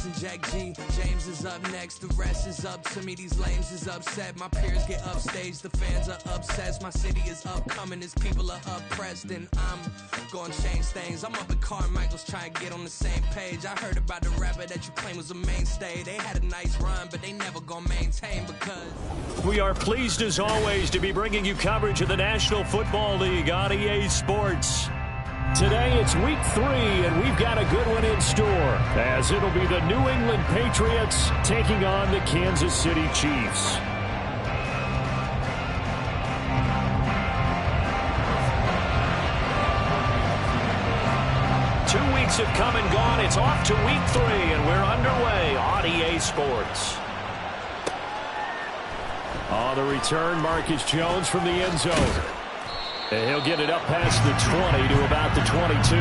Jackson, Jack G, James is up next. The rest is up to me. These lames is upset. My peers get upstaged. The fans are obsessed. My city is upcoming. His people are oppressed, and I'm gonna change things. I'm up at Carmichael's trying to get on the same page. I heard about the rapper that you claim was a mainstay. They had a nice run, but they never gonna maintain because... We are pleased as always to be bringing you coverage of the National Football League on EA Sports. Today it's week 3, and we've got a good one in store, as it'll be the New England Patriots taking on the Kansas City Chiefs. Two weeks have come and gone. It's off to week 3, and we're underway on EA Sports. On the return, Marcus Jones from the end zone. And he'll get it up past the 20 to about the 22.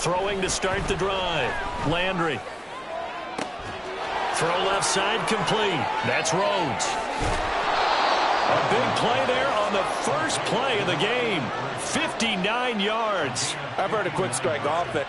Throwing to start the drive. Landry. Throw left side complete. That's Rhodes. A big play there on the first play of the game. 59 yards. I've heard a quick strike offense.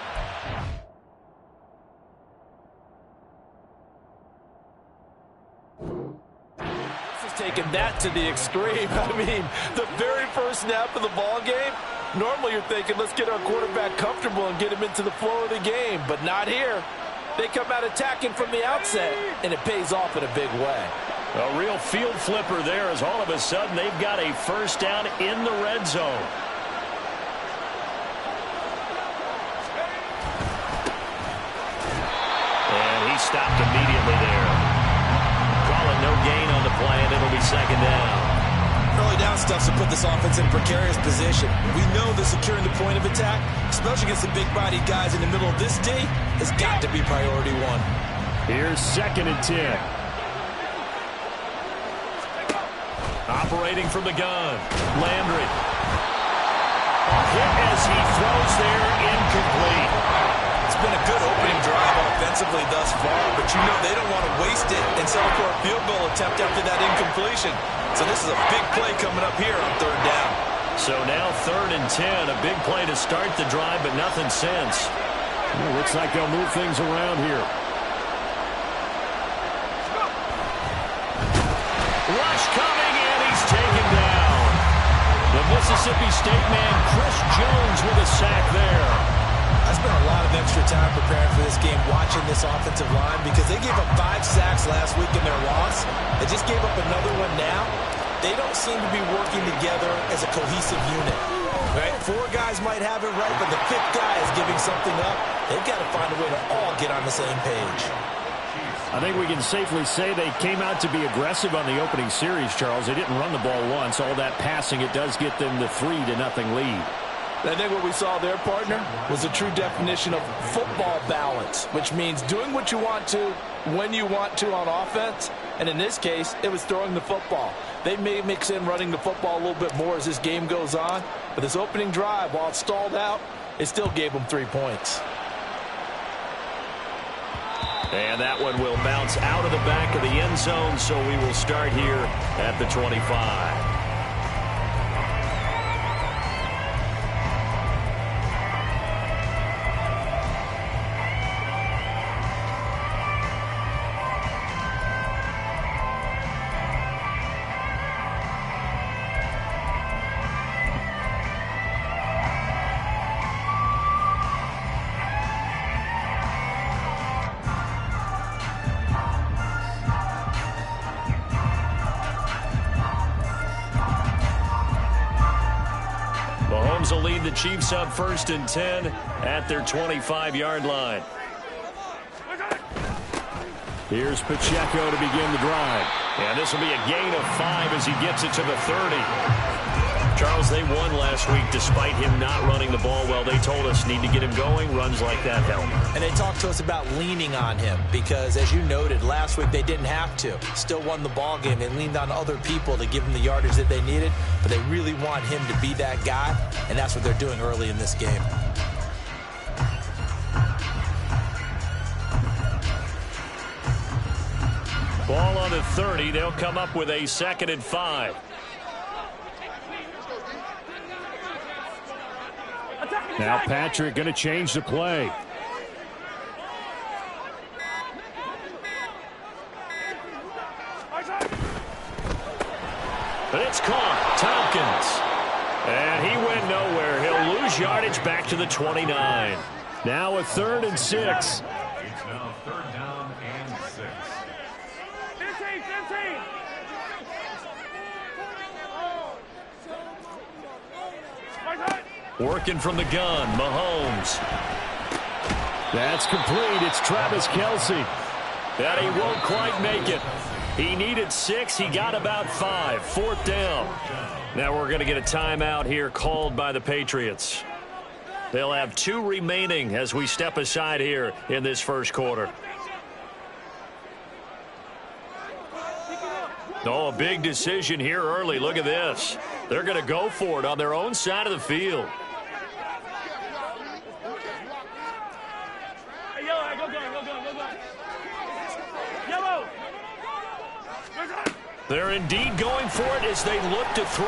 This is taking that to the extreme. I mean, the very first snap of the ball game, normally you're thinking, let's get our quarterback comfortable and get him into the flow of the game, but not here. They come out attacking from the outset, and it pays off in a big way. A real field flipper there, as all of a sudden they've got a first down in the red zone. And he stopped immediately there. Calling no gain on the play, and it'll be second down. Early down stuff to put this offense in a precarious position. We know that securing the point of attack, especially against the big-bodied guys in the middle of this D, has got to be priority 1. Here's 2nd and 10. Operating from the gun. Landry. A hit as he throws there, incomplete. It's been a good opening drive offensively thus far, but you know they don't want to waste it and settle for a field goal attempt after that incompletion. So this is a big play coming up here on 3rd down. So now 3rd and 10, a big play to start the drive, but nothing since. Well, looks like they'll move things around here. Rush coming, and he's taken down. The Mississippi State man, Chris Jones, with a sack there. I spent a lot of extra time preparing for this game watching this offensive line because they gave up 5 sacks last week in their loss. They just gave up another one now. They don't seem to be working together as a cohesive unit. Right? 4 guys might have it right, but the 5th guy is giving something up. They've got to find a way to all get on the same page. I think we can safely say they came out to be aggressive on the opening series, Charles. They didn't run the ball once. All that passing, it does get them the 3-0 lead. I think what we saw there, partner, was a true definition of football balance, which means doing what you want to when you want to on offense. And in this case, it was throwing the football. They may mix in running the football a little bit more as this game goes on. But this opening drive, while it stalled out, it still gave them 3 points. And that one will bounce out of the back of the end zone, so we will start here at the 25. Will lead the Chiefs up 1st and 10 at their 25-yard line. Here's Pacheco to begin the drive. And this will be a gain of 5 as he gets it to the 30. Charles, they won last week despite him not running the ball well. They told us need to get him going. Runs like that help. And they talked to us about leaning on him because, as you noted, last week they didn't have to. Still won the ball game. They leaned on other people to give them the yardage that they needed, but they really want him to be that guy, and that's what they're doing early in this game. Ball on the 30. They'll come up with a 2nd and 5. Now Patriot going to change the play. But it's caught. Tompkins. And he went nowhere. He'll lose yardage back to the 29. Now a 3rd and 6. It's now 3rd down and 6. 15. Working from the gun, Mahomes. That's complete. It's Travis Kelce. That he won't quite make it. He needed 6. He got about 5. 4th down. Now we're going to get a timeout here called by the Patriots. They'll have 2 remaining as we step aside here in this first quarter. Oh, a big decision here early. Look at this. They're going to go for it on their own side of the field. They're indeed going for it as they look to throw.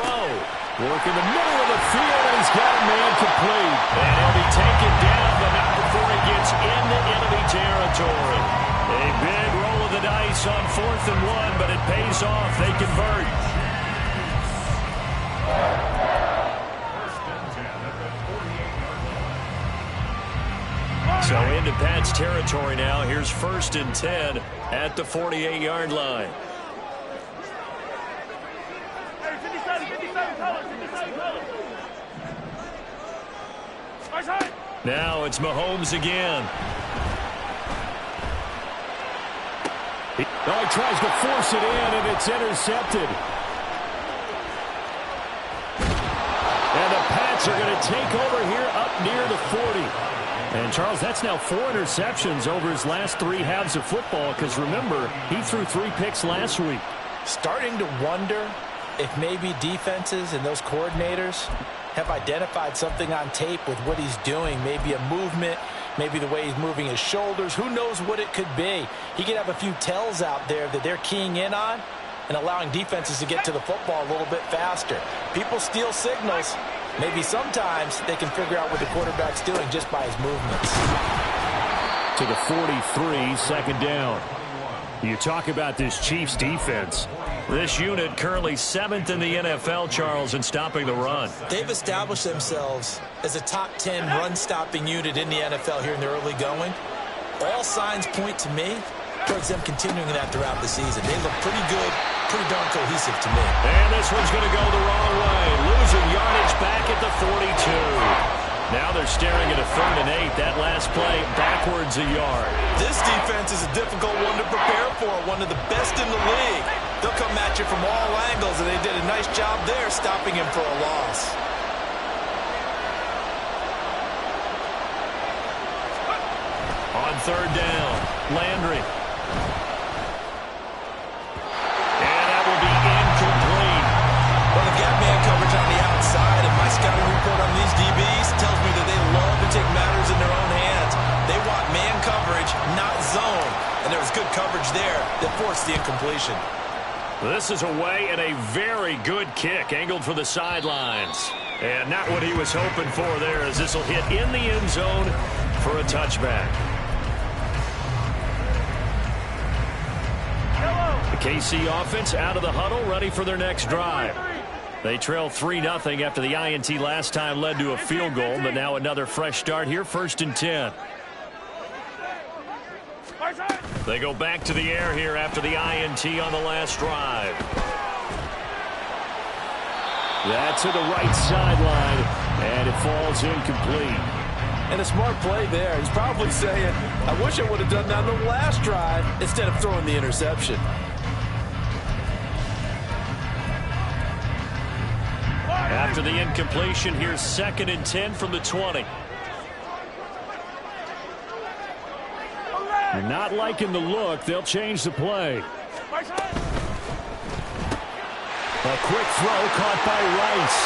Work in the middle of the field, and he's got a man complete. And he'll be taken down, but not before he gets into enemy territory. A big roll of the dice on 4th and 1, but it pays off. They convert. So into Pat's territory now. Here's 1st and 10 at the 48-yard line. Now it's Mahomes again. He tries to force it in, and it's intercepted. And the Pats are going to take over here up near the 40. And, Charles, that's now 4 interceptions over his last 3 halves of football because, remember, he threw 3 picks last week. Starting to wonder if maybe defenses and those coordinators have identified something on tape with what he's doing. Maybe a movement, maybe the way he's moving his shoulders. Who knows what it could be? He could have a few tells out there that they're keying in on and allowing defenses to get to the football a little bit faster. People steal signals. Maybe sometimes they can figure out what the quarterback's doing just by his movements. To the 43, 2nd down. You talk about this Chiefs defense. This unit currently 7th in the NFL, Charles, in stopping the run. They've established themselves as a top 10 run-stopping unit in the NFL here in the early going. All signs point to me towards them continuing that throughout the season. They look pretty good, pretty darn cohesive to me. And this one's going to go the wrong way. Losing yardage back at the 42. Now they're staring at a 3rd and 8. That last play backwards a yard. This defense is a difficult one to prepare for, one of the best in the league. They'll come at you from all angles, and they did a nice job there stopping him for a loss. On 3rd down, Landry. And that will be incomplete. Well, they've got man coverage on the outside, and my scouting report on these DBs tells me that they love to take matters in their own hands. They want man coverage, not zone. And there was good coverage there that forced the incompletion. This is away and a very good kick angled for the sidelines. And not what he was hoping for there as this will hit in the end zone for a touchback. The KC offense out of the huddle, ready for their next drive. They trail 3-0 after the INT last time led to a field goal, but now another fresh start here, 1st and 10. They go back to the air here after the INT on the last drive. That's to the right sideline, and it falls incomplete. And a smart play there. He's probably saying, I wish I would have done that on the last drive instead of throwing the interception. After the incompletion, here's 2nd and 10 from the 20. You're not liking the look. They'll change the play. A quick throw caught by Rice.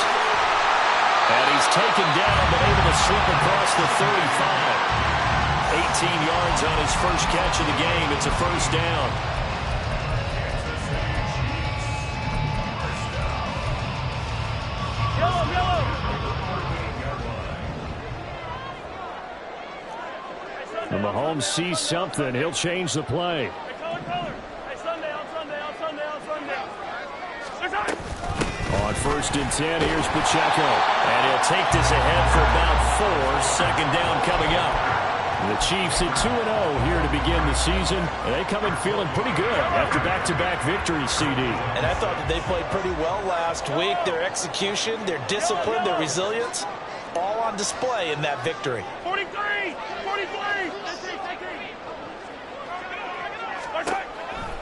And he's taken down but able to sweep across the 35. 18 yards on his first catch of the game. It's a first down. And Mahomes sees something. He'll change the play. On 1st and 10, here's Pacheco. And he'll take this ahead for about 4. 2nd down coming up. The Chiefs at 2-0 here to begin the season. And they come in feeling pretty good after back-to-back victories, CD. And I thought that they played pretty well last week. Their execution, their discipline, their resilience, all on display in that victory. 43!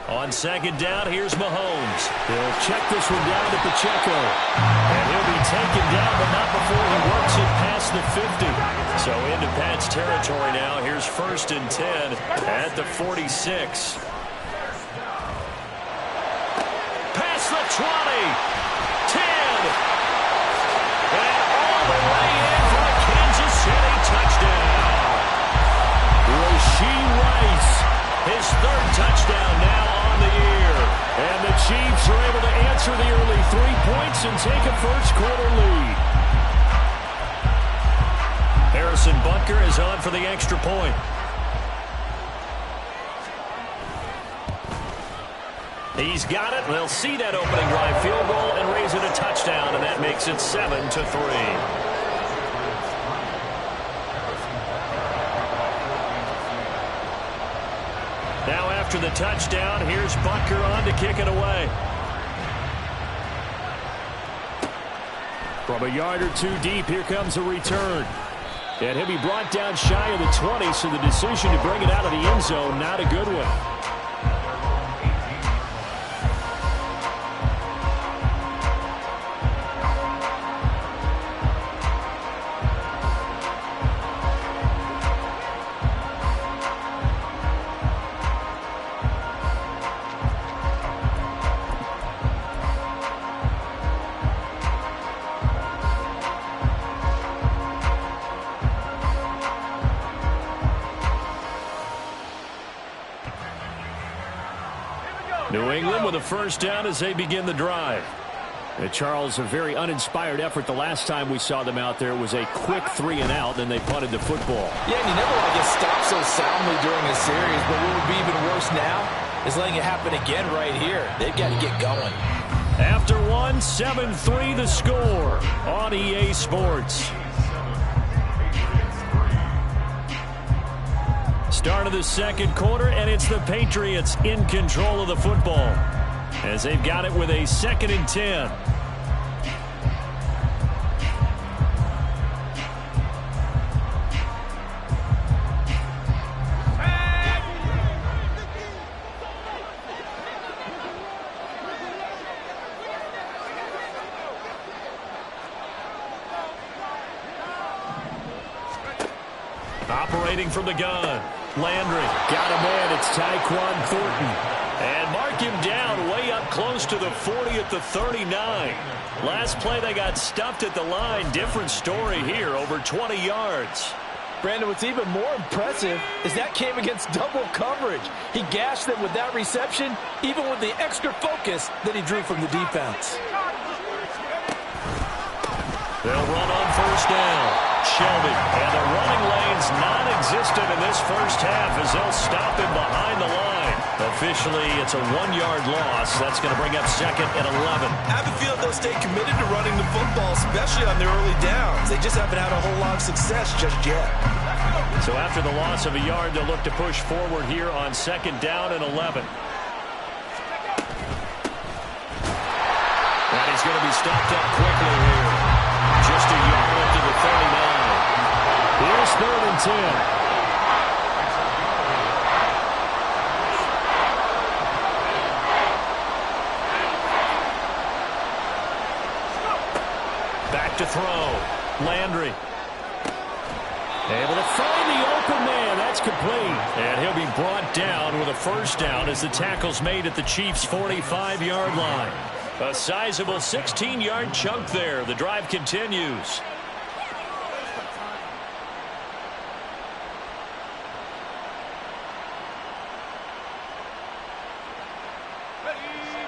On 2nd down, here's Mahomes. He'll check this one down to Pacheco. And he'll be taken down, but not before he works it past the 50. So into Pat's territory now. Here's 1st and 10 at the 46. Past the 20. 10. And all the way in for a Kansas City touchdown. Rashee Rice, his 3rd touchdown now on the year. And the Chiefs are able to answer the early 3 points and take a first-quarter lead. Harrison Butker is on for the extra point. He's got it. They'll see that opening drive field goal and raise it a touchdown, and that makes it 7-3. Now after the touchdown, here's Butker on to kick it away. From a yard or 2 deep, here comes a return. And he'll be brought down shy of the 20, so the decision to bring it out of the end zone, not a good one. New England with a first down as they begin the drive. And Charles, a very uninspired effort the last time we saw them out there. It was a quick 3-and-out, then they punted the football. Yeah, and you never want to get stopped so soundly during a series, but what would be even worse now is letting it happen again right here. They've got to get going. After 7-3 the score on EA Sports. Start of the 2nd quarter, and it's the Patriots in control of the football as they've got it with a 2nd and 10. Operating from the gun. Landry got him in. It's Tyquan Thornton. And mark him down way up close to the 40 at the 39. Last play they got stuffed at the line. Different story here, over 20 yards. Brandon, what's even more impressive is that came against double coverage. He gashed them with that reception, even with the extra focus that he drew from the defense. They'll run on first down. Shelby, and the running lane's non-existent in this first half as they'll stop him behind the line. Officially, it's a 1-yard loss. That's going to bring up 2nd and 11. I have a feeling they'll stay committed to running the football, especially on their early downs. They just haven't had a whole lot of success just yet. So after the loss of a yard, they'll look to push forward here on 2nd down and 11. And he's going to be stopped up quickly here. Just a yard up to the 39. Here's 3rd and 10. throw. Landry. Able to find the open man. That's complete. And he'll be brought down with a first down as the tackle's made at the Chiefs' 45-yard line. A sizable 16-yard chunk there. The drive continues.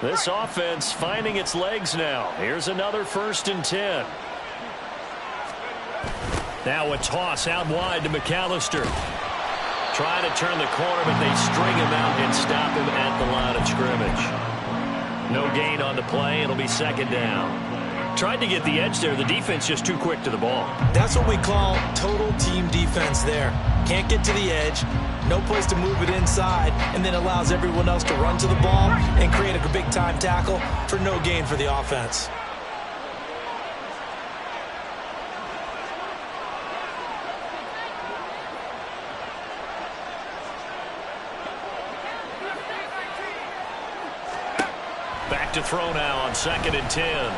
This offense finding its legs now. Here's another 1st and 10. Now a toss out wide to McAllister. Trying to turn the corner, but they string him out and stop him at the line of scrimmage. No gain on the play. It'll be 2nd down. Tried to get the edge there. The defense just too quick to the ball. That's what we call total team defense there. Can't get to the edge, no place to move it inside, and then allows everyone else to run to the ball and create a big-time tackle for no gain for the offense. Back to throw now on 2nd and 10.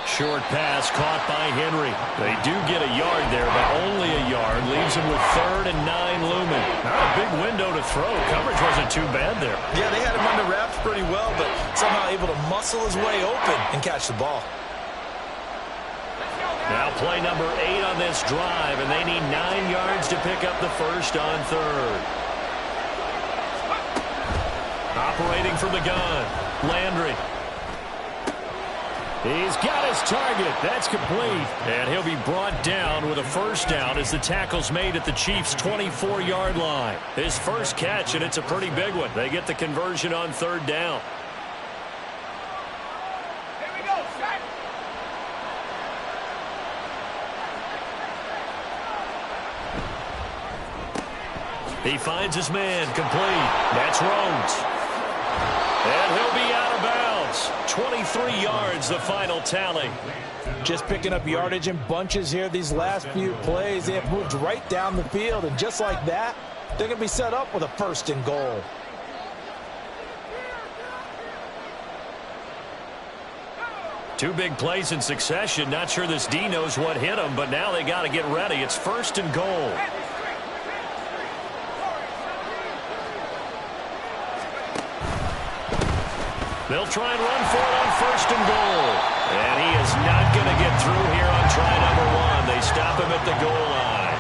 Short pass caught by Henry. They do get a yard there, but only a yard. Leaves him with 3rd and 9 looming. Not a big window to throw. Coverage wasn't too bad there. Yeah, they had him under wraps pretty well, but somehow able to muscle his way open and catch the ball. Now play number 8 on this drive, and they need 9 yards to pick up the first on 3rd. Operating from the gun, Landry. He's got his target. That's complete. And he'll be brought down with a first down as the tackle's made at the Chiefs' 24-yard line. His first catch, and it's a pretty big one. They get the conversion on 3rd down. He finds his man, complete. That's Rhodes. And he'll be out of bounds. 23 yards, the final tally. Just picking up yardage in bunches here these last few plays. They have moved right down the field, and just like that, they're going to be set up with a 1st and goal. Two big plays in succession. Not sure this D knows what hit him, but now they got to get ready. It's 1st and goal. They'll try and run for it on 1st and goal. And he is not going to get through here on try number 1. They stop him at the goal line.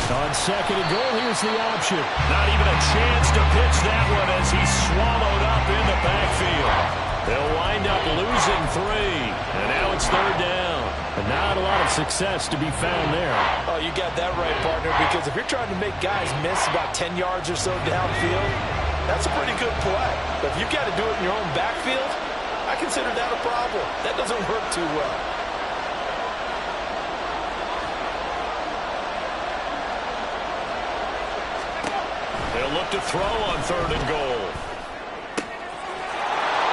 On 2nd and goal, here's the option. Not even a chance to pitch that one as he's swallowed up in the backfield. They'll wind up losing 3. And now it's 3rd down. But not a lot of success to be found there. Oh, you got that right, partner, because if you're trying to make guys miss about 10 yards or so downfield, that's a pretty good play. But if you've got to do it in your own backfield, I consider that a problem. That doesn't work too well. They'll look to throw on 3rd and goal.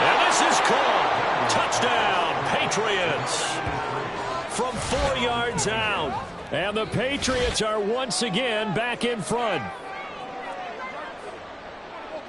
And this is caught. Touchdown, Patriots. From 4 yards out. And the Patriots are once again back in front.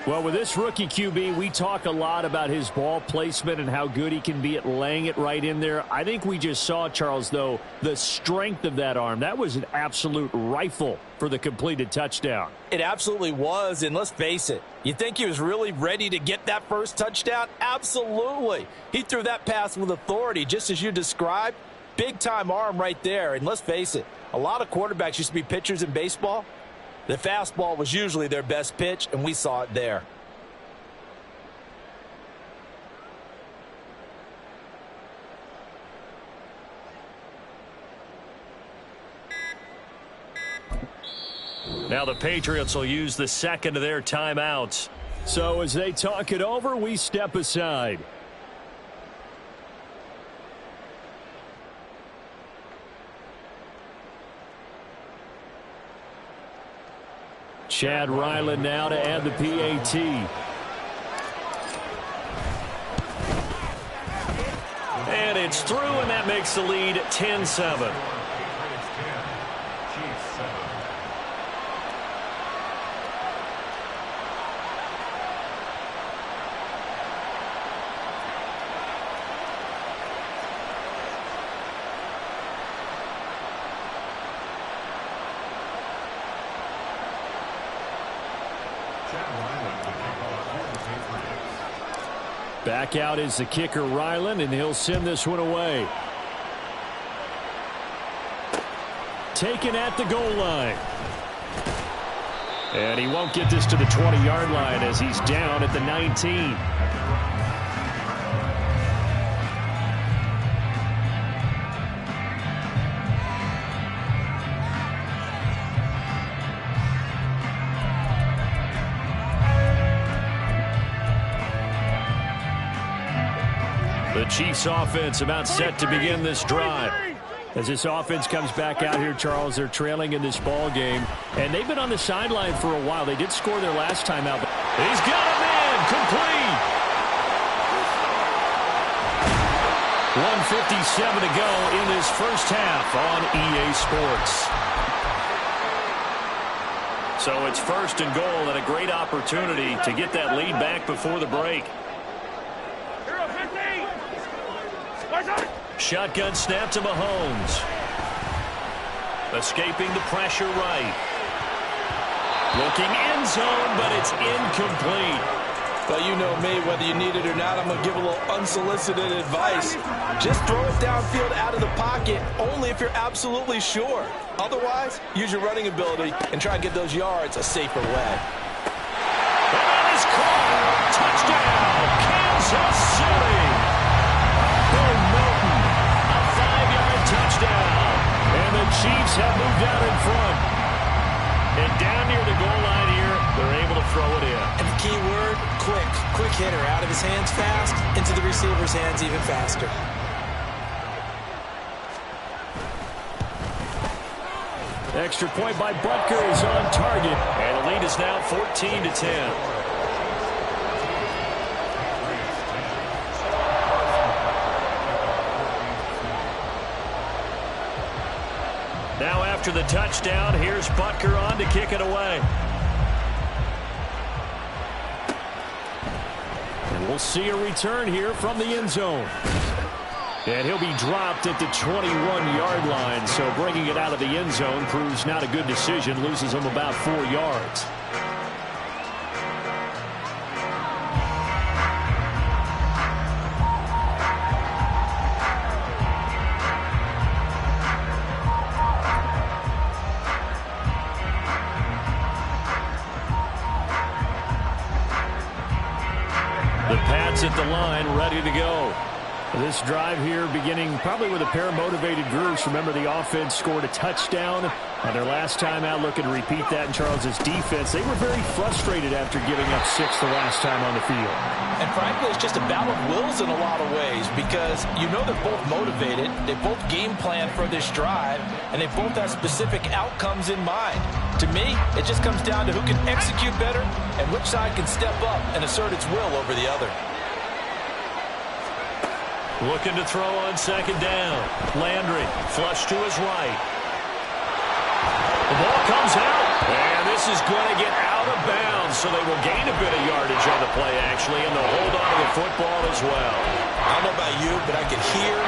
Well, with this rookie QB, we talk a lot about his ball placement and how good he can be at laying it right in there. I think we just saw, Charles, though, the strength of that arm. That was an absolute rifle for the completed touchdown. It absolutely was, and let's face it. You think he was really ready to get that first touchdown? Absolutely. He threw that pass with authority, just as you described. Big-time arm right there, and let's face it, a lot of quarterbacks used to be pitchers in baseball. The fastball was usually their best pitch, and we saw it there. Now the Patriots will use the 2nd of their timeouts. So as they talk it over, we step aside. Chad Ryland now to add the PAT. And it's through, and that makes the lead 10-7. Back out is the kicker, Ryland, and he'll send this one away. Taken at the goal line. And he won't get this to the 20-yard line as he's down at the 19. The Chiefs offense about set to begin this drive. As this offense comes back out here, Charles, they're trailing in this ball game, and they've been on the sideline for a while. They did score their last time out. But he's got a man, complete. 1:57 to go in this first half on EA Sports. So it's first and goal and a great opportunity to get that lead back before the break. Shotgun snap to Mahomes. Escaping the pressure right. Looking end zone, but it's incomplete. But you know me, whether you need it or not, I'm going to give a little unsolicited advice. Just throw it downfield out of the pocket, only if you're absolutely sure. Otherwise, use your running ability and try and get those yards a safer way. And that is caught. Touchdown, Kansas City. Bill Milton, a 5-yard touchdown. And the Chiefs have moved out in front. And down near the goal line here, they're able to throw it in. And the key word, quick. Quick hitter. Out of his hands fast, into the receiver's hands even faster. Extra point by Butker is on target. And the lead is now 14-10. Now after the touchdown, here's Butker on to kick it away. And we'll see a return here from the end zone. And he'll be dropped at the 21-yard line, so bringing it out of the end zone proves not a good decision, loses him about 4 yards. The Pats at the line, ready to go. This drive here beginning probably with a pair of motivated groups. Remember, the offense scored a touchdown on their last time out. Looking to repeat that in Charles's defense. They were very frustrated after giving up 6 the last time on the field. And frankly, it's just a battle of wills in a lot of ways because you know they're both motivated. They both game plan for this drive, and they both have specific outcomes in mind. To me, it just comes down to who can execute better and which side can step up and assert its will over the other. Looking to throw on second down. Landry, flush to his right. The ball comes out, and this is going to get out of bounds, so they will gain a bit of yardage on the play, actually, and they'll hold on to the football as well. I don't know about you, but I can hear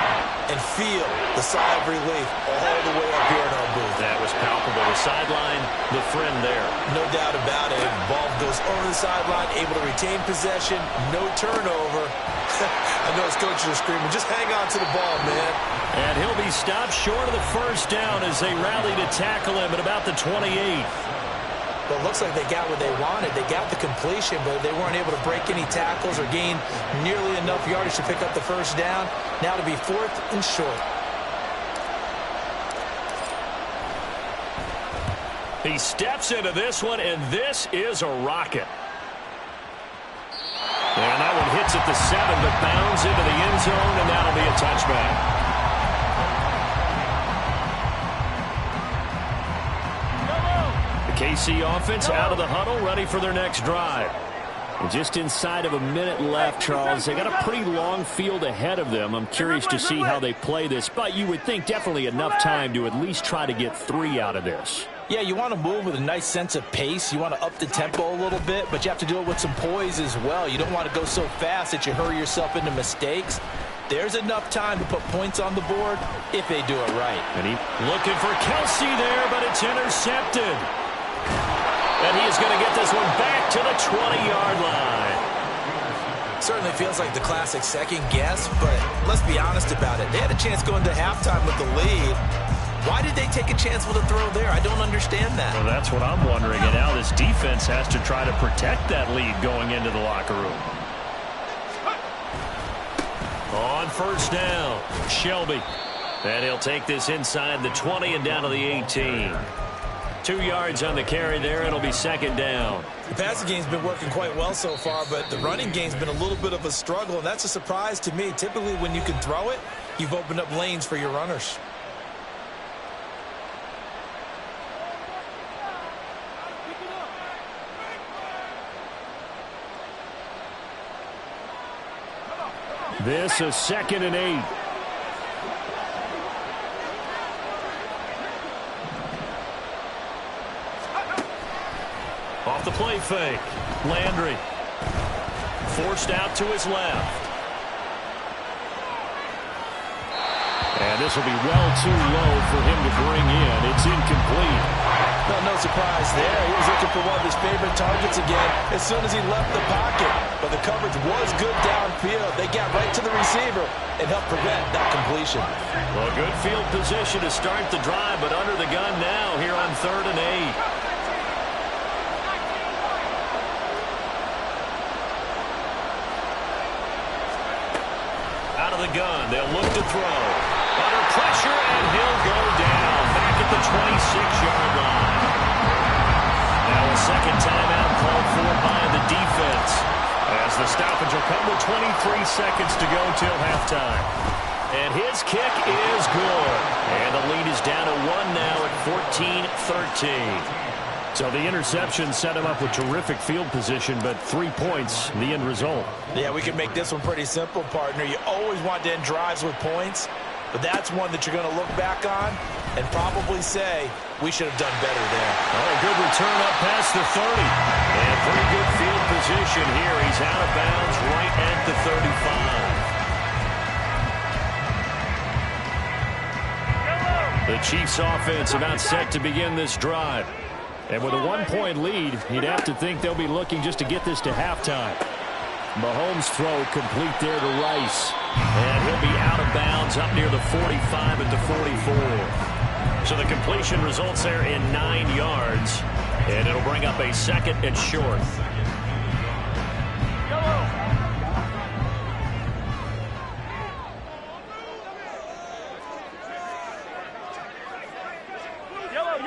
and feel the sigh of relief all the way up here in our booth. That was palpable. The sideline, the friend there. No doubt about it. Ball goes over the sideline, able to retain possession, no turnover. I know his coaches are screaming, just hang on to the ball, man. And he'll be stopped short of the first down as they rally to tackle him at about the 28. Well, it looks like they got what they wanted. They got the completion, but they weren't able to break any tackles or gain nearly enough yardage to pick up the first down. Now to be 4th and short. He steps into this one, and this is a rocket. And that one hits at the 7, but bounds into the end zone, and that'll be a touchback. KC offense out of the huddle, ready for their next drive. And just inside of a minute left, Charles. They got a pretty long field ahead of them. I'm curious to see how they play this, but you would think definitely enough time to at least try to get 3 out of this. Yeah, you want to move with a nice sense of pace. You want to up the tempo a little bit, but you have to do it with some poise as well. You don't want to go so fast that you hurry yourself into mistakes. There's enough time to put points on the board if they do it right. And he looking for Kelsey there, but it's intercepted. And he is going to get this one back to the 20-yard line. Certainly feels like the classic second guess, but let's be honest about it. They had a chance going to halftime with the lead. Why did they take a chance with a throw there? I don't understand that. Well, that's what I'm wondering. And now this defense has to try to protect that lead going into the locker room. On first down, Shelby. And he'll take this inside the 20 and down to the 18. 2 yards on the carry there. It'll be second down. The passing game's been working quite well so far, but the running game's been a little bit of a struggle, and that's a surprise to me. Typically, when you can throw it, you've opened up lanes for your runners. This is 2nd and 8. Off the play fake. Landry. Forced out to his left. And this will be well too low for him to bring in. It's incomplete. Well, no surprise there. He was looking for one of his favorite targets again as soon as he left the pocket. But the coverage was good downfield. They got right to the receiver and helped prevent that completion. Well, good field position to start the drive, but under the gun now here on 3rd and 8. Out of the gun, they'll look to throw. Under pressure, and he'll go down back at the 26-yard line. Now a second timeout called for by the defense, as the stoppage will come with 23 seconds to go till halftime. And his kick is good. And the lead is down to 1 now at 14-13. So the interception set him up with terrific field position, but 3 points, the end result. Yeah, we can make this one pretty simple, partner. You always want to end drives with points, but that's one that you're going to look back on and probably say, we should have done better there. Oh, good return up past the 30. And pretty good field position here. He's out of bounds right at the 35. The Chiefs offense about set to begin this drive. And with a 1-point lead, you'd have to think they'll be looking just to get this to halftime. Mahomes' throw complete there to Rice. And he'll be out of bounds up near the 45 at the 44. So the completion results there in 9 yards. And it'll bring up a 2nd and short.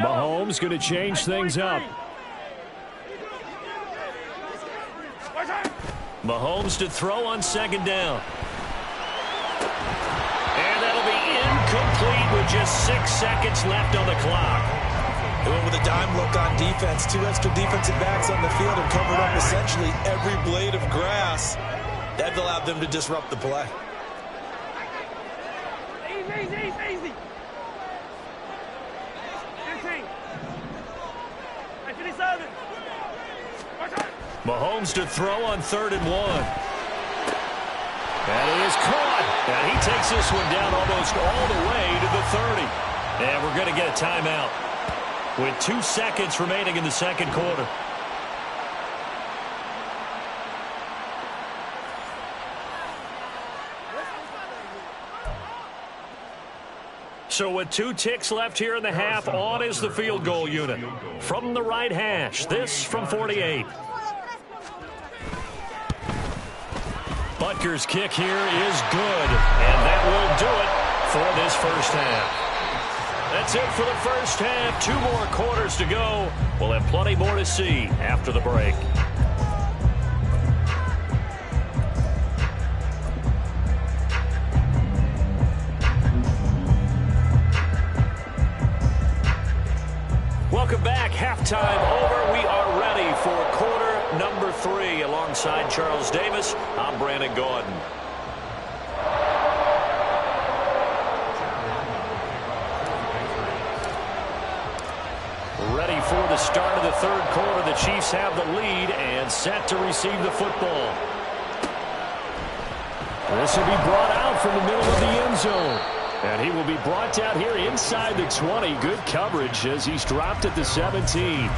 Mahomes going to change things up. Mahomes to throw on 2nd down. And that'll be incomplete with just 6 seconds left on the clock. They went with a dime look on defense. 2 extra defensive backs on the field and covered up essentially every blade of grass. That allowed them to disrupt the play. Easy. Mahomes to throw on 3rd and 1. And it is caught. And he takes this one down almost all the way to the 30. And we're going to get a timeout with 2 seconds remaining in the second quarter. So with 2 ticks left here in the half, on is the field goal unit. From the right hash, this from 48. Butker's kick here is good, and that will do it for this first half. That's it for the first half. 2 more quarters to go. We'll have plenty more to see after the break. Welcome back. Halftime over. We are ready for quarter number 3. Alongside Charles Davis, I'm Brandon Gordon. Ready for the start of the third quarter. The Chiefs have the lead and set to receive the football. This will be brought out from the middle of the end zone. And he will be brought down here inside the 20. Good coverage as he's dropped at the 17.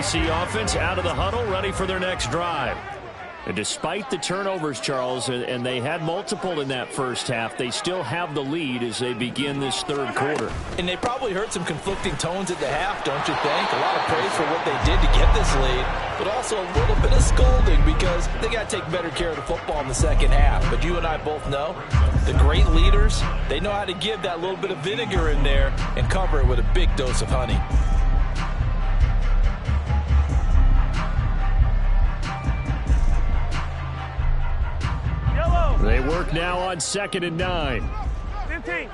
KC offense out of the huddle, ready for their next drive. And despite the turnovers, Charles, and they had multiple in that first half, they still have the lead as they begin this third quarter. And they probably heard some conflicting tones at the half, don't you think? A lot of praise for what they did to get this lead, but also a little bit of scolding because they got to take better care of the football in the second half. But you and I both know the great leaders, they know how to give that little bit of vinegar in there and cover it with a big dose of honey. They work now on 2nd and 9. 15.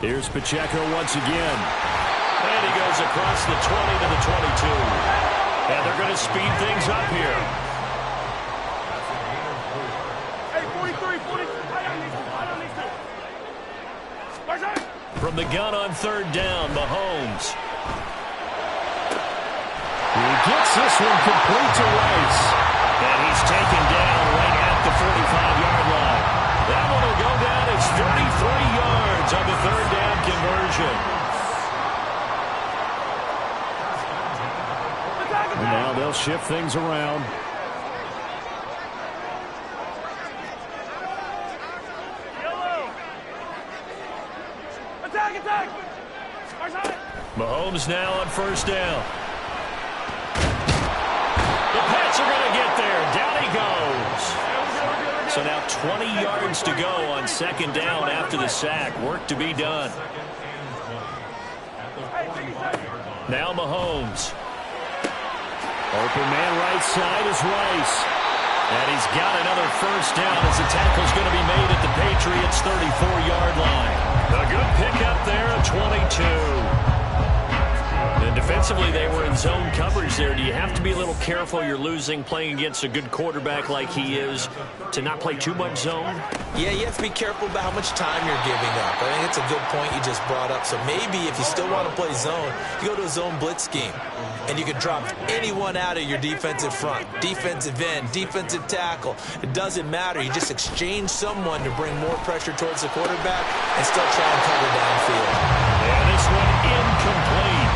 Here's Pacheco once again. And he goes across the 20 to the 22. And they're going to speed things up here. Hey, 43, 40. From the gun on 3rd down, Mahomes. He gets this one complete to Rice. And he's taken down right at the 45-yard line. That one will go down as 33 yards on the 3rd down conversion. And now they'll shift things around. Attack! Mahomes now on 1st down. The Pats are going to get there. Down he goes. So now 20 yards to go on 2nd down after the sack. Work to be done. Now Mahomes. Open man right side is Rice. And he's got another 1st down as the tackle's going to be made at the Patriots' 34-yard line. A good pickup there at 22. And defensively, they were in zone coverage there. Do you have to be a little careful? You're losing, playing against a good quarterback like he is, to not play too much zone? Yeah, you have to be careful about how much time you're giving up. I think it's a good point you just brought up. So maybe if you still want to play zone, you go to a zone blitz scheme. And you can drop anyone out of your defensive front, defensive end, defensive tackle. It doesn't matter. You just exchange someone to bring more pressure towards the quarterback and still try and cover downfield. And this one incomplete.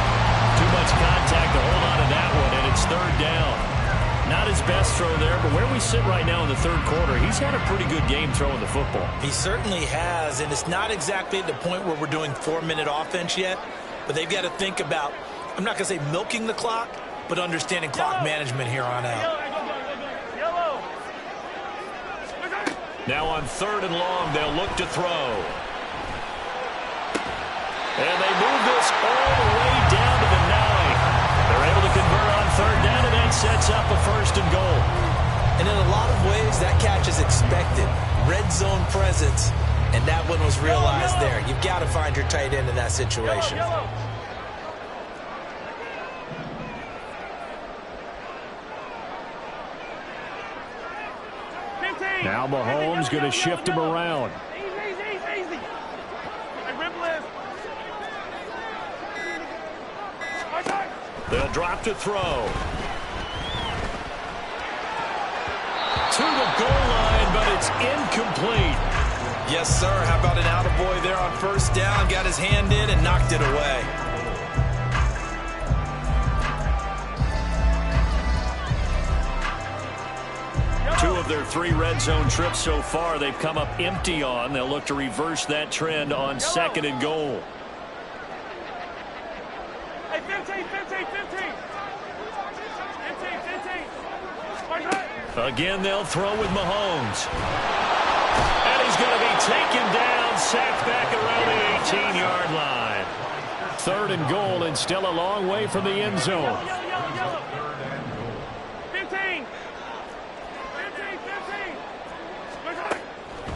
Too much contact to hold on to that one, and it's 3rd down. Not his best throw there, but where we sit right now in the 3rd quarter, he's had a pretty good game throwing the football. He certainly has, and it's not exactly at the point where we're doing 4-minute offense yet, but they've got to think about, I'm not going to say milking the clock, but understanding clock management here on out. Now on 3rd and long, they'll look to throw. And they move this all the way down to the 9. They're able to convert on 3rd down, and that sets up a 1st and goal. And in a lot of ways, that catch is expected. Red zone presence, and that one was realized there. You've got to find your tight end in that situation. Now Mahomes going to shift him around. Easy. They'll drop to throw. To the goal line, but it's incomplete. Yes, sir. How about an attaboy there on 1st down? Got his hand in and knocked it away. Two of their 3 red zone trips so far, they've come up empty on. They'll look to reverse that trend on 2nd and goal. Hey, 15. Again, they'll throw with Mahomes. And he's going to be taken down, sacked back around the 18-yard line. 3rd and goal, and still a long way from the end zone. 15.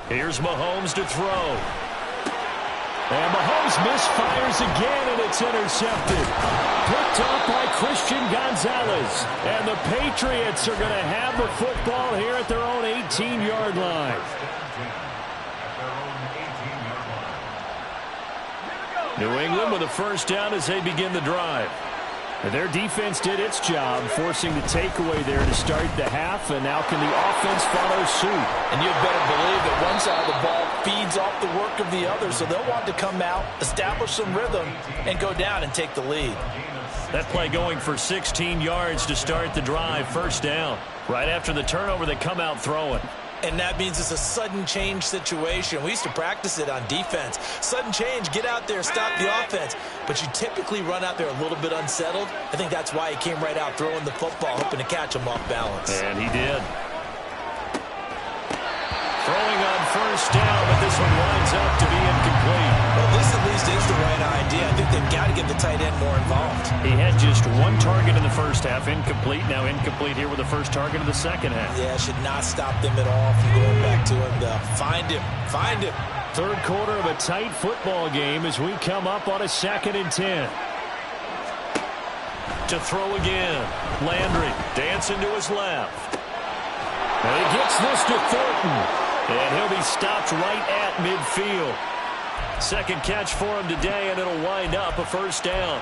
Here's Mahomes to throw. And Mahomes misfires again, and it's intercepted. Picked off by Christian Gonzalez. And the Patriots are going to have the football here at their own 18-yard line. New England with a 1st down as they begin the drive. Their defense did its job, forcing the takeaway there to start the half, and now can the offense follow suit? And you'd better believe that one side of the ball feeds off the work of the other, so they'll want to come out, establish some rhythm, and go down and take the lead. That play going for 16 yards to start the drive, first down. Right after the turnover, they come out throwing. And that means it's a sudden change situation. We used to practice it on defense. Sudden change, get out there, stop the offense. But you typically run out there a little bit unsettled. I think that's why he came right out throwing the football, hoping to catch him off balance. And he did. Throwing on first down, but this one winds up to be incomplete. Well, this at least is the right idea. I think they've got to get the tight end more involved. He had just one target in the first half, incomplete. Now incomplete here with the first target of the second half. Yeah, should not stop them at all from going back to him. Find him. Find him. Third quarter of a tight football game as we come up on a 2nd and 10. To throw again. Landry dancing to his left. And he gets this to Thornton. And he'll be stopped right at midfield. Second catch for him today, and it'll wind up a first down.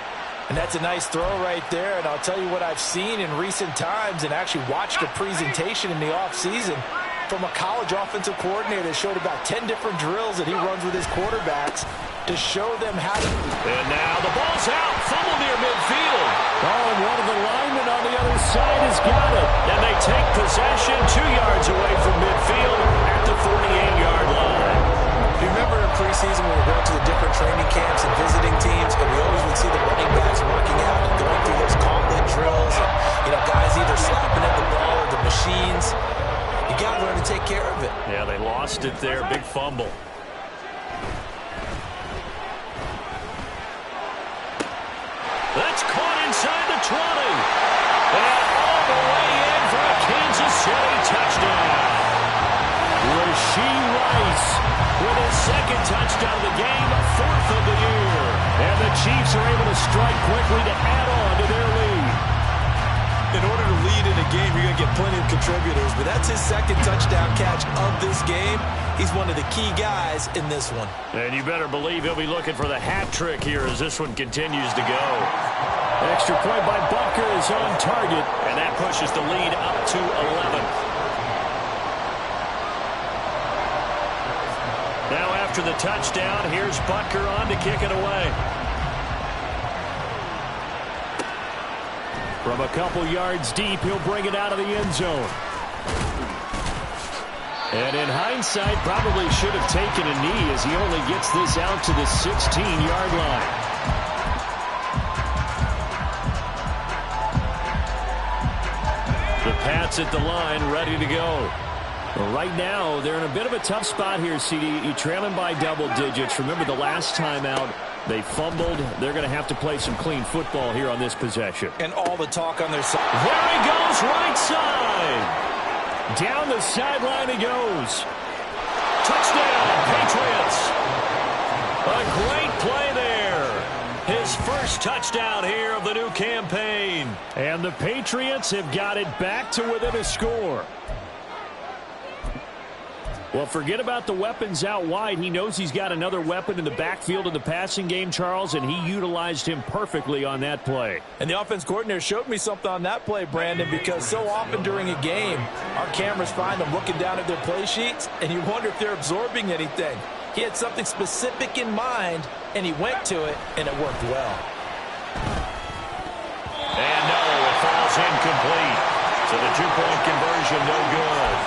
And that's a nice throw right there. And I'll tell you what I've seen in recent times and actually watched a presentation in the offseason from a college offensive coordinator that showed about 10 different drills that he runs with his quarterbacks to show them how to. And now the ball's out. Fumble near midfield. Oh, and one of the linemen on the other side has got it. And they take possession 2 yards away from midfield at the 48-yard line. You remember in preseason when we were going to the different training camps and visiting teams, and we always would see the running backs working out and going through those gauntlet drills, and guys either slapping at the ball or the machines. You got to learn to take care of it. Yeah, they lost it there. Big fumble. That's caught inside the 20. And all the way in for a Kansas City touchdown. Rashee Rice with his second touchdown of the game, 4th of the year. And the Chiefs are able to strike quickly to add on to their lead. In order to lead in a game, you're going to get plenty of contributors, but that's his second touchdown catch of this game. He's one of the key guys in this one. And you better believe he'll be looking for the hat trick here as this one continues to go. Extra point by Butker is on target, and that pushes the lead up to 11. Now after the touchdown, here's Butker on to kick it away. From a couple yards deep, he'll bring it out of the end zone. And in hindsight, probably should have taken a knee as he only gets this out to the 16-yard line. The Pats at the line, ready to go. Well, right now, they're in a bit of a tough spot here, CD. You're trailing by double digits. Remember the last time out, they fumbled. They're going to have to play some clean football here on this possession. And all the talk on their side. There he goes, right side. Down the sideline he goes. Touchdown, Patriots. A great play there. His first touchdown here of the new campaign. And the Patriots have got it back to within a score. Well, forget about the weapons out wide. He knows he's got another weapon in the backfield of the passing game, Charles, and he utilized him perfectly on that play. And the offense coordinator showed me something on that play, Brandon, because so often during a game, our cameras find them looking down at their play sheets, and you wonder if they're absorbing anything. He had something specific in mind, and he went to it, and it worked well. And no, it falls incomplete. So the two-point conversion, no good.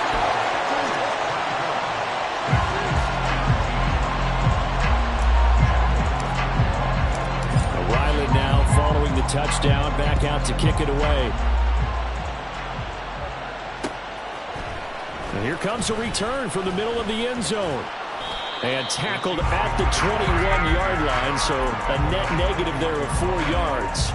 Riley now following the touchdown, back out to kick it away. And here comes a return from the middle of the end zone. And tackled at the 21-yard line, so a net negative there of 4 yards.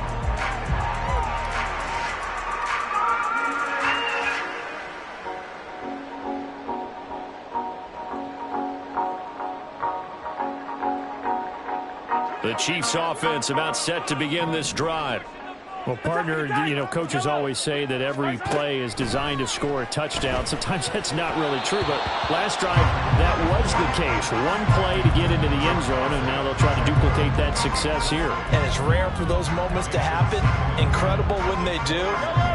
The Chiefs offense about set to begin this drive. Well, partner, you know, coaches always say that every play is designed to score a touchdown. Sometimes that's not really true, but last drive, that was the case. One play to get into the end zone, and now they'll try to duplicate that success here. And it's rare for those moments to happen. Incredible when they do.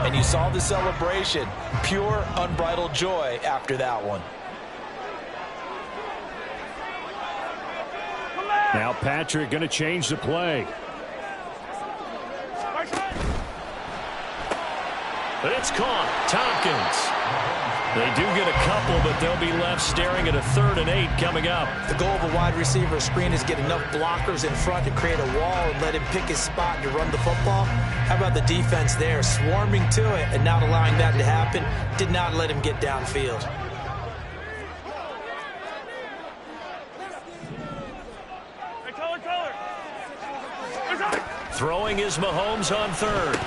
And you saw the celebration. Pure, unbridled joy after that one. Now Patriot going to change the play. But it's caught. Tompkins. They do get a couple, but they'll be left staring at a 3rd and 8 coming up. The goal of a wide receiver screen is get enough blockers in front to create a wall and let him pick his spot to run the football. How about the defense there, swarming to it and not allowing that to happen? Did not let him get downfield. Throwing is Mahomes on 3rd.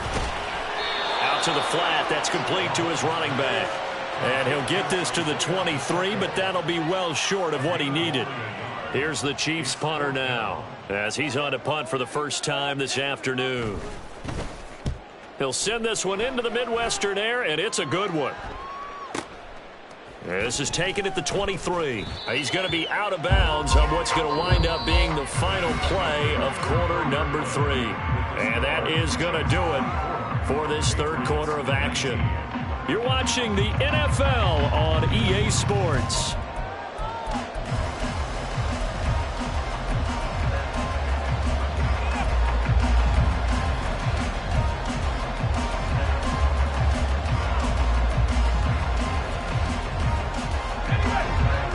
Out to the flat. That's complete to his running back. And he'll get this to the 23, but that'll be well short of what he needed. Here's the Chiefs punter now, as he's on to punt for the first time this afternoon. He'll send this one into the Midwestern air, and it's a good one. This is taken at the 23. He's going to be out of bounds on what's going to wind up being the final play of quarter number 3. And that is going to do it for this 3rd quarter of action. You're watching the NFL on EA Sports.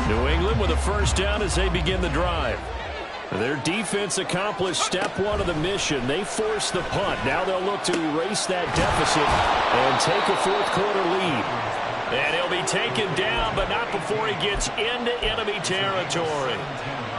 New England with a first down as they begin the drive. Their defense accomplished step 1 of the mission. They forced the punt. Now they'll look to erase that deficit and take a 4th quarter lead. And he'll be taken down, but not before he gets into enemy territory.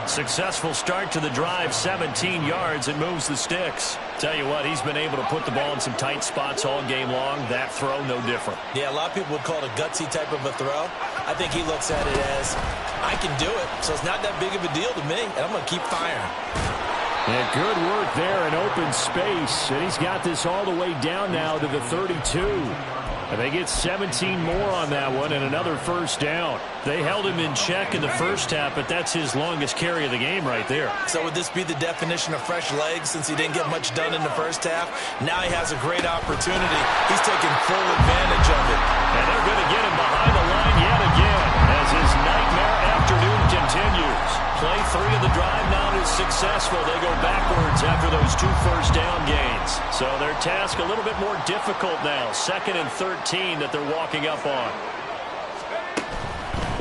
Successful start to the drive, 17 yards, and moves the sticks. Tell you what, he's been able to put the ball in some tight spots all game long. That throw, no different. Yeah, a lot of people would call it a gutsy type of a throw. I think he looks at it as, I can do it, so it's not that big of a deal to me, and I'm going to keep firing. And good work there in open space, and he's got this all the way down now to the 32. And they get 17 more on that one and another first down. They held him in check in the first half, but that's his longest carry of the game right there. So would this be the definition of fresh legs since he didn't get much done in the first half? Now he has a great opportunity. He's taking full advantage of it. And they're going to get him behind the line yet again as his nightmare afternoon continues. Play 3 of the drive not as successful. They go backwards after those 2 first down gains. So their task a little bit more difficult now. 2nd and 13 that they're walking up on.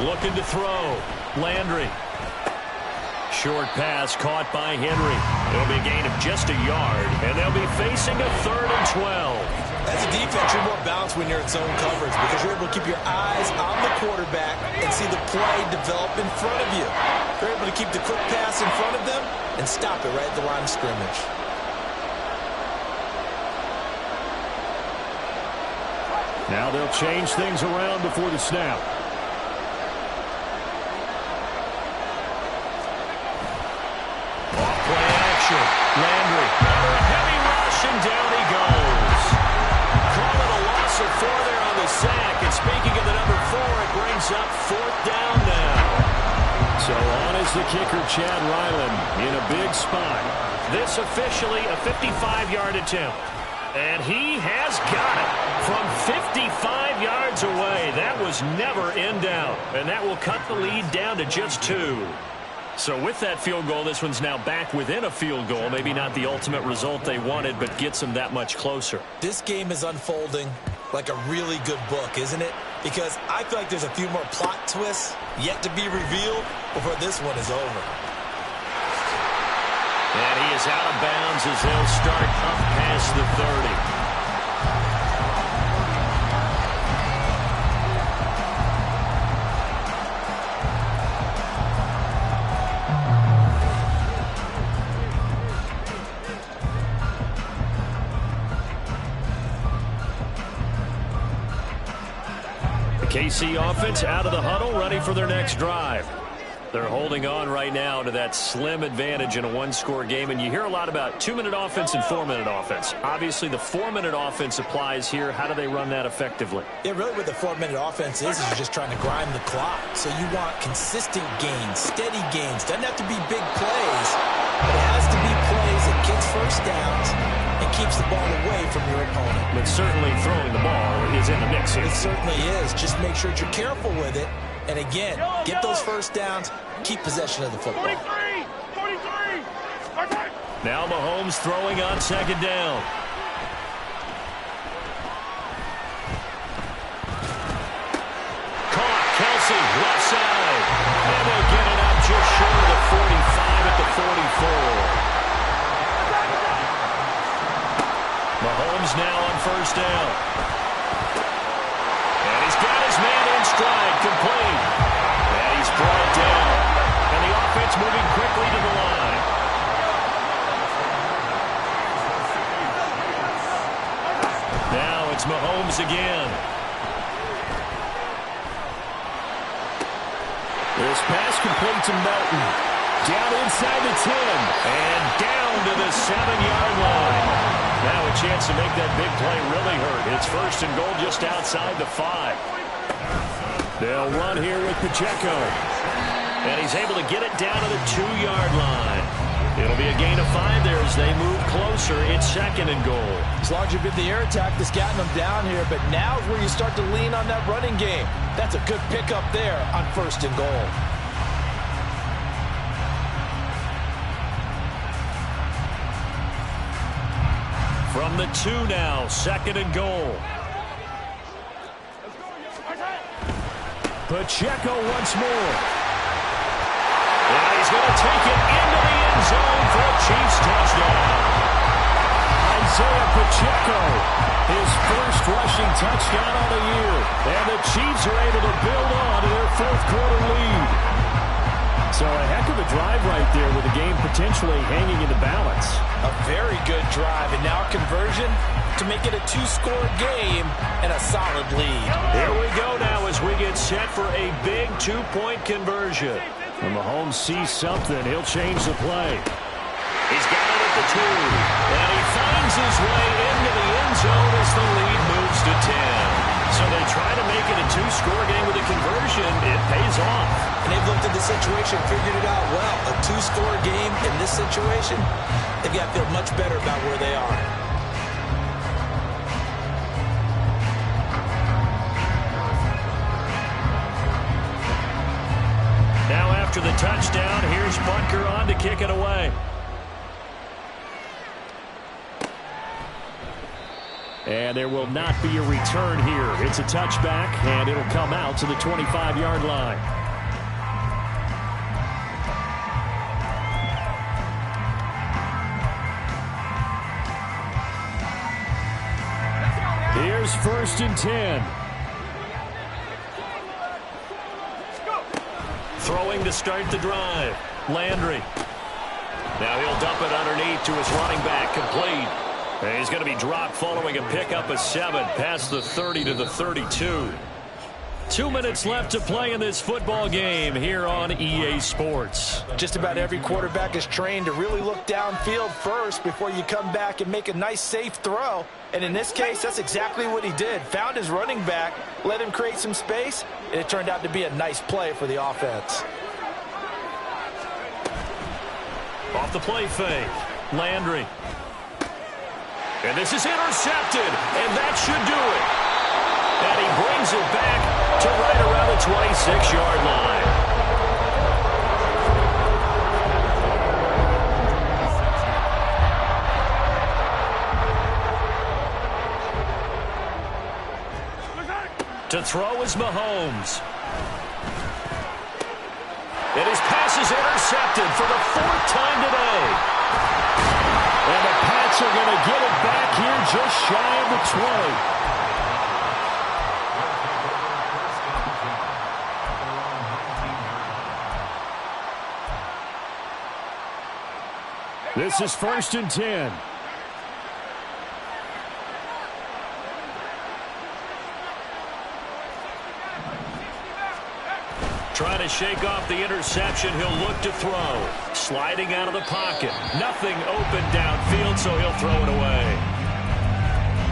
Looking to throw. Landry. Short pass caught by Henry. It'll be a gain of just a yard, and they'll be facing a 3rd and 12. As a defense, you're more balanced when you're in zone coverage because you're able to keep your eyes on the quarterback and see the play develop in front of you. You're able to keep the quick pass in front of them and stop it right at the line of scrimmage. Now they'll change things around before the snap. Off-play action. Landry under a heavy rush, and down he goes. Call it a loss of 4 there on the sack. And speaking of the number 4, it brings up 4th down now. So on is the kicker, Chad Ryland, in a big spot. This officially a 55-yard attempt. And he has got it from 55 yards away. That was never in doubt. And that will cut the lead down to just 2. So with that field goal, this one's now back within a field goal. Maybe not the ultimate result they wanted, but gets them that much closer. This game is unfolding like a really good book, isn't it? Because I feel like there's a few more plot twists yet to be revealed before this one is over. And he is out of bounds as they'll start up past the 30. The KC offense out of the huddle, ready for their next drive. They're holding on right now to that slim advantage in a one-score game, and you hear a lot about 2-minute offense and 4-minute offense. Obviously, the 4-minute offense applies here. How do they run that effectively? Yeah, really what the 4-minute offense is you're just trying to grind the clock. So you want consistent gains, steady gains. Doesn't have to be big plays, but it has to be plays that gets first downs and keeps the ball away from your opponent. But certainly throwing the ball is in the mix here. It certainly is. Just make sure that you're careful with it. And again, get those first downs, keep possession of the football. 43! 43! Okay. Now Mahomes throwing on second down. Caught, Kelsey, left side. And they get it up just short of the 45 at the 44. Mahomes now on first down. And he's got his man in stride, complete. And he's brought down. And the offense moving quickly to the line. Now it's Mahomes again. This pass complete to Melton. Down inside the 10. And down to the 7-yard line. Now a chance to make that big play really hurt. It's first and goal just outside the 5. They'll run here with Pacheco. And he's able to get it down to the 2-yard line. It'll be a gain of 5 there as they move closer. It's second and goal. As long as you've been the air attack that's gotten them down here, but now is where you start to lean on that running game. That's a good pickup there on first and goal. From the 2 now, second and goal. Pacheco once more. And he's going to take it into the end zone for a Chiefs touchdown. Isaiah Pacheco, his first rushing touchdown on the year. And the Chiefs are able to build on to their fourth-quarter lead. So a heck of a drive right there with the game potentially hanging in the balance. A very good drive, and now a conversion to make it a 2-score game and a solid lead. Here we go now as we get set for a big 2-point conversion. When Mahomes sees something, he'll change the play. He's got it at the 2. And he finds his way into the end zone as the lead moves to 10. So they try to make it a 2-score game with a conversion. It pays off. And they've looked at the situation, figured it out well. A 2-score game in this situation, they've got to feel much better about where they are. Now after the touchdown, here's Butker on to kick it away. And there will not be a return here. It's a touchback, and it'll come out to the 25-yard line. Here's first and 10. Throwing to start the drive. Landry. Now he'll dump it underneath to his running back, complete. And he's going to be dropped following a pickup of 7 past the 30 to the 32. 2 minutes left to play in this football game here on EA Sports. Just about every quarterback is trained to really look downfield first before you come back and make a nice, safe throw. And in this case, that's exactly what he did. Found his running back, let him create some space, and it turned out to be a nice play for the offense. Off the play fake. Landry. And this is intercepted, and that should do it. And he brings it back to right around the 26-yard line. To throw is Mahomes. And his pass is intercepted for the 4th time today. And the Pats are going to get it back here just shy of the 20. This is first and 10. Trying to shake off the interception. He'll look to throw. Sliding out of the pocket. Nothing open downfield, so he'll throw it away.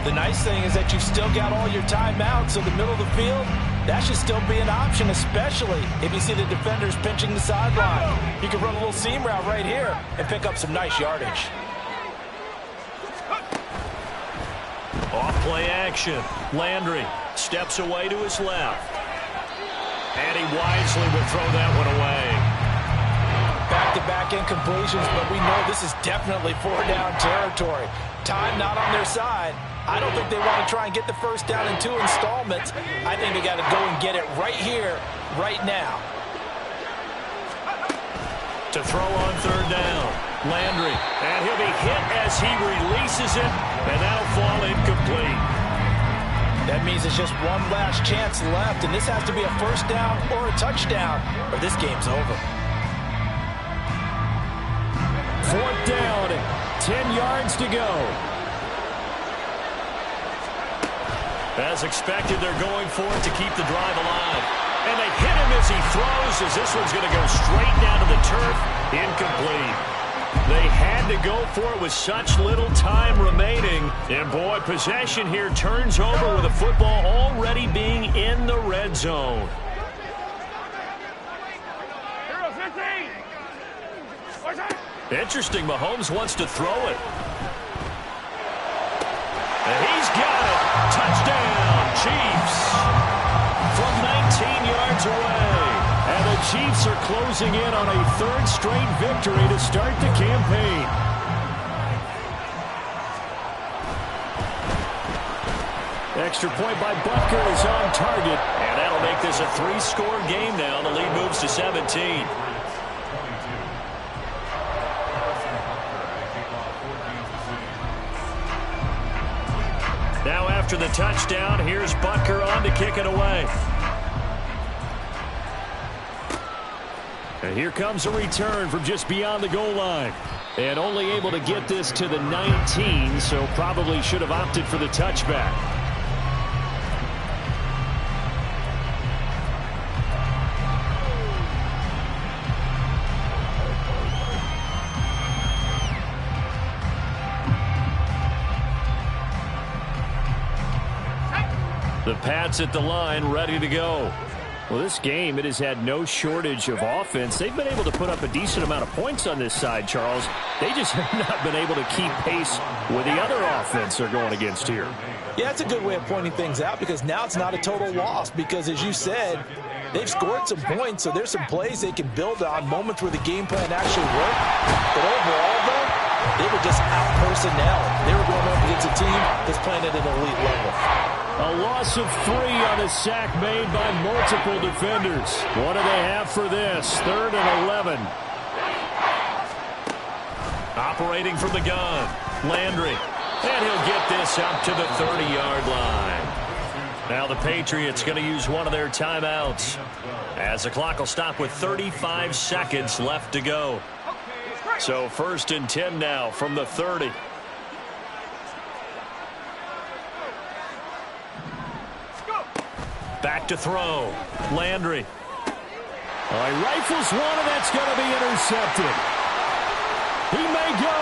The nice thing is that you've still got all your timeouts, so the middle of the field, that should still be an option, especially if you see the defenders pinching the sideline. You can run a little seam route right here and pick up some nice yardage. Off play action. Landry steps away to his left. And he wisely would throw that one away. Back-to-back incompletions, but we know this is definitely four-down territory. Time not on their side. I don't think they want to try and get the first down in 2 installments. I think they got to go and get it right here, right now. To throw on third down. Landry. And he'll be hit as he releases it. And that'll fall incomplete. That means it's just one last chance left, and this has to be a first down or a touchdown, or this game's over. Fourth down, 10 yards to go. As expected, they're going for it to keep the drive alive. And they hit him as he throws, as this one's going to go straight down to the turf. Incomplete. They had to go for it with such little time remaining. And, boy, possession here turns over with the football already being in the red zone. Interesting, Mahomes wants to throw it. And he's got it. Touchdown, Chiefs. From 19 yards away. And the Chiefs are closing in on a third straight victory to start the campaign. Extra point by Butker is on target. And that'll make this a 3-score game now. The lead moves to 17. Now after the touchdown, here's Butker on to kick it away. And here comes a return from just beyond the goal line. And only able to get this to the 19, so probably should have opted for the touchback. The Pats at the line, ready to go. Well, this game, it has had no shortage of offense. They've been able to put up a decent amount of points on this side, Charles. They just have not been able to keep pace with the other offense they're going against here. Yeah, it's a good way of pointing things out because now it's not a total loss because, as you said, they've scored some points, so there's some plays they can build on, moments where the game plan actually worked. But overall, though, they were just out-personnel. They were going up against a team that's playing at an elite level. A loss of 3 on a sack made by multiple defenders. What do they have for this? 3rd and 11. Operating from the gun. Landry. And he'll get this up to the 30-yard line. Now the Patriots going to use one of their timeouts, as the clock will stop with 35 seconds left to go. So 1st and 10 now from the 30. Back to throw. Landry. He rifles one, and that's going to be intercepted. He may go.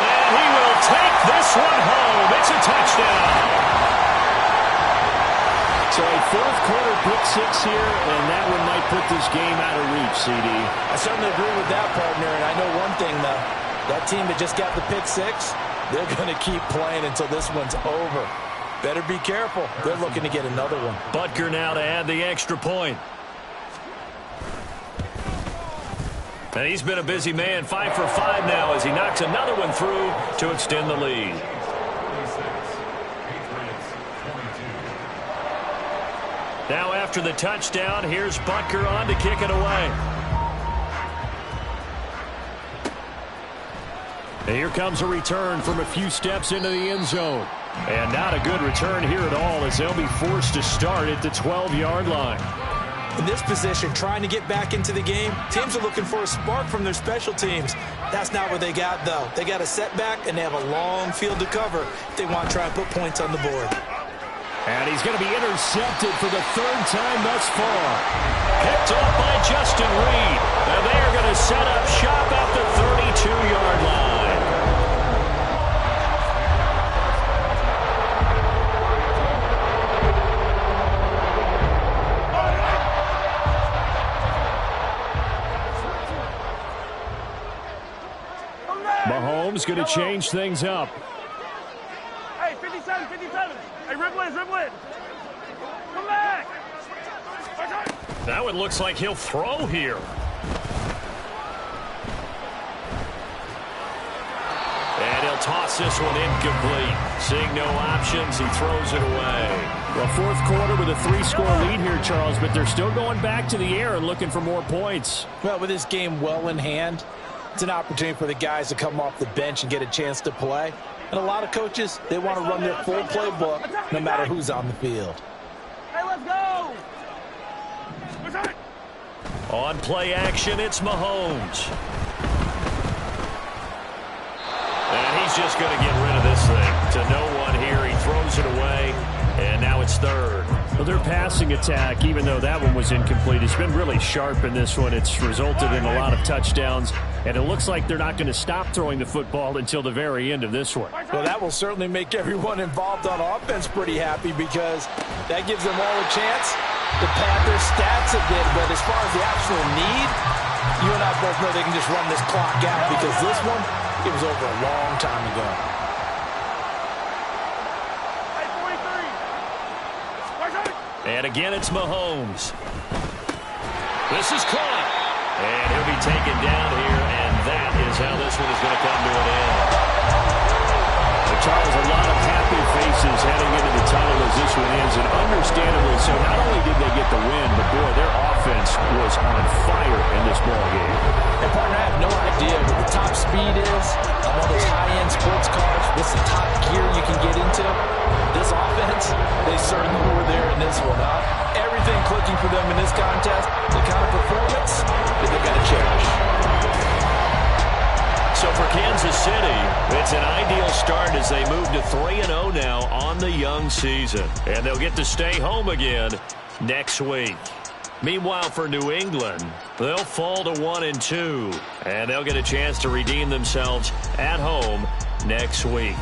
And he will take this one home. It's a touchdown. So a 4th-quarter pick-6 here, and that one might put this game out of reach, CD. I certainly agree with that, partner, and I know one thing, though. That team that just got the pick-6, they're going to keep playing until this one's over. Better be careful. They're looking to get another one. Butker now to add the extra point. And he's been a busy man, 5 for 5 now as he knocks another one through to extend the lead. Now after the touchdown, here's Butker on to kick it away. And here comes a return from a few steps into the end zone. And not a good return here at all as they'll be forced to start at the 12-yard line. In this position, trying to get back into the game, teams are looking for a spark from their special teams. That's not what they got, though. They got a setback, and they have a long field to cover if they want to try and put points on the board. And he's he's going to be intercepted for the third time thus far. Picked up by Justin Reed. And they are going to set up shop at the 32-yard line. Mahomes going to change things up. Hey, 57, 57. Hey, ribble in. Come back. That one looks like he'll throw here. And he'll toss this one incomplete. Seeing no options, he throws it away. Well, fourth quarter with a 3-score lead here, Charles, but they're still going back to the air and looking for more points. Well, with this game well in hand, it's an opportunity for the guys to come off the bench and get a chance to play. And a lot of coaches, they want to run their full playbook no matter who's on the field. Hey, let's go. On play action, it's Mahomes. And he's just going to get rid of this thing. To no one here, he throws it away, and now it's third. Well, their passing attack, even though that one was incomplete, has been really sharp in this one. It's resulted in a lot of touchdowns, and it looks like they're not going to stop throwing the football until the very end of this one. Well, that will certainly make everyone involved on offense pretty happy because that gives them all a chance to pad their stats a bit. But as far as the actual need, you and I both know they can just run this clock out because this one, it was over a long time ago. And again, it's Mahomes. This is caught. And he'll be taken down here, and that is how this one is going to come to an end. But Charles, a lot of happy faces heading into the tunnel as this one ends, and understandably so. Not only did they get the win, but boy, their offense was on fire in this ballgame. And partner, I have no idea what the top speed is on one of those high-end sports cars. What's the top gear you can get into? This offense, they certainly were there in this one, huh? Everything clicking for them in this contest, the kind of performance that they've got to cherish. So for Kansas City, it's an ideal start as they move to 3-0 now on the young season. And they'll get to stay home again next week. Meanwhile, for New England, they'll fall to 1-2. And they'll get a chance to redeem themselves at home next week.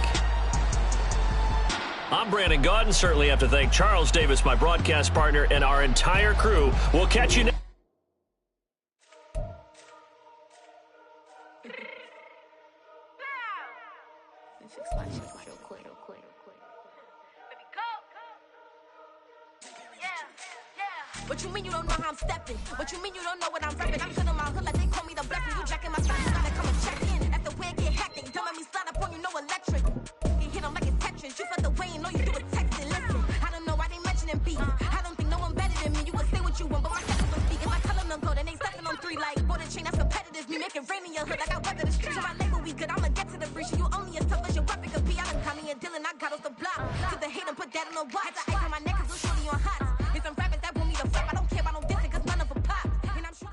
I'm Brandon Gaudin. Certainly have to thank Charles Davis, my broadcast partner, and our entire crew. We'll catch you next. What you mean you don't know how I'm stepping? What you mean you don't know what I'm repping? I'm good on my hood like they call me the blessing. You jacking my stuff, you gotta come and check in. After wind get hectic, don't let me slide up on you, no electric. You hit them like it's Tetris. You felt the way and know you do it texting. Listen, I don't know why they mentioning beef. I don't think no one better than me. You would say what you want, but my seconds will speak. If I tell them to go, then they stepping on 3 like border chain. That's competitive. Me make it rain in your hood like I weather the streets. My label we good. I'ma get to the breach. You only as tough as your weapon could be. I done Connie and Dylan. I got off the block. To the hate and put that on the watch. The ice on my neck 'cause I'm surely on hot. It's some rappers that want me to flap. I don't care about no dissing 'cause none of them pop. And I'm sure.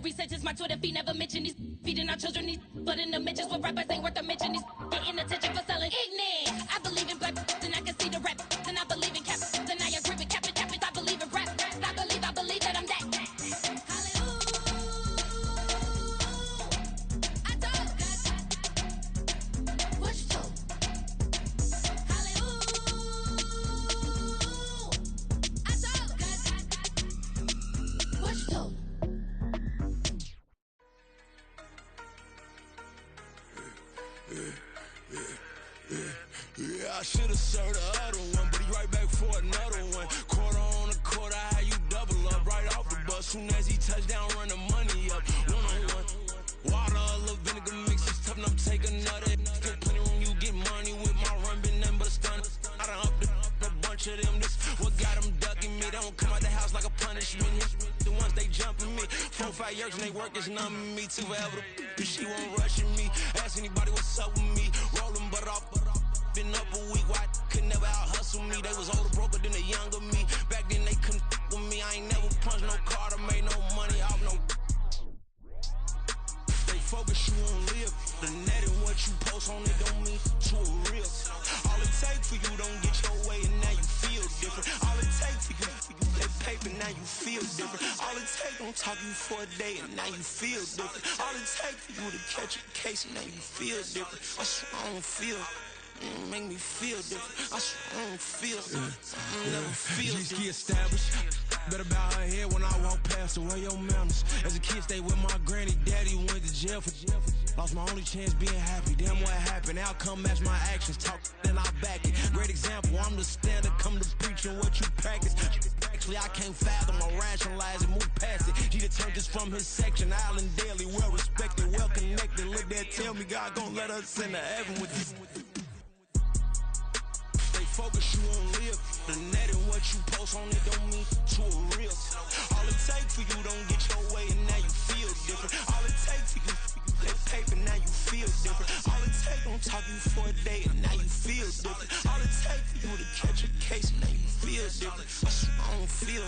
Slavery sentences, my Twitter feed never mention these feeding our children, these but in the mentions with rappers ain't worth a mention, these getting attention for selling it ignorant. I believe in black, then I can see the rap. Then I believe in cap, then I agree with cap. I believe in rap. I believe that I'm that. Yeah, I should've served the other one, but he right back for another one. Quarter on a quarter, how you double up right off the bus. Soon as he touch down, run the money up. One-on-one. Water, a little vinegar mix, it's tough enough to take another. Still plenty room, you get money with my run, been nothing but a stun. I done up a bunch of them, this what got them ducking me. They don't come out the house like a punishment. The ones they jumping me. 4 or 5 years and they work is numbing me. Too forever, but she won't rushing me. Ask anybody what's up with me. Rollin' butter off. Been up a week, why could never out hustle me? They was older, broker than the younger me. Back then they couldn't with me. I ain't never punched no card or made no money off no. They focus, you on live. The net and what you post on it don't mean to a real. All it takes for you don't get your way and now you feel different. All it takes for you that paper, now you feel different. All it takes don't talk you for a day and now you feel different. All it takes for you to catch a case and now you feel different. I swear I don't feel. Make me feel different. I swear I don't feel. I never feel different. G-ski established. Better bow her head when I walk past her. Where your manners? As a kid, stayed with my granny. Daddy went to jail for lost my only chance being happy. Damn, what happened? Outcome match my actions. Talk, then I back it. Great example. I'm the standard. Come to preaching what you practice. Actually, I can't fathom or rationalize and move past it. He turned this from his section. Island daily, well respected, well connected. Look there, tell me God gon' let us into heaven with this. Focus, you on live. The net and what you post on it don't mean to a real. All it takes for you don't get your way and now you feel different. All it takes for you that paper, now you feel different. All it takes don't talk you for a day and now you feel different. All it takes for you to catch a case and now you feel different. I swear I don't feel.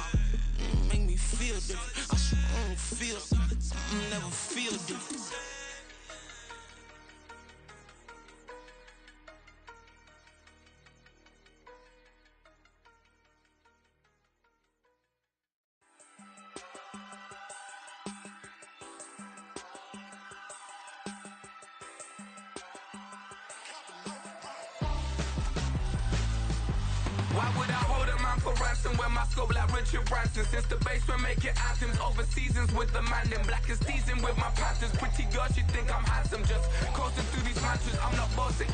Make me feel different. I swear I don't feel. I never feel different. Why would I hold a man for ransom when my scope like Richard Branson? Since the basement making items over seasons with the man in black is seasoned with my patterns. Pretty girl, she think I'm handsome. Just coasting through these mantras, I'm not bossing.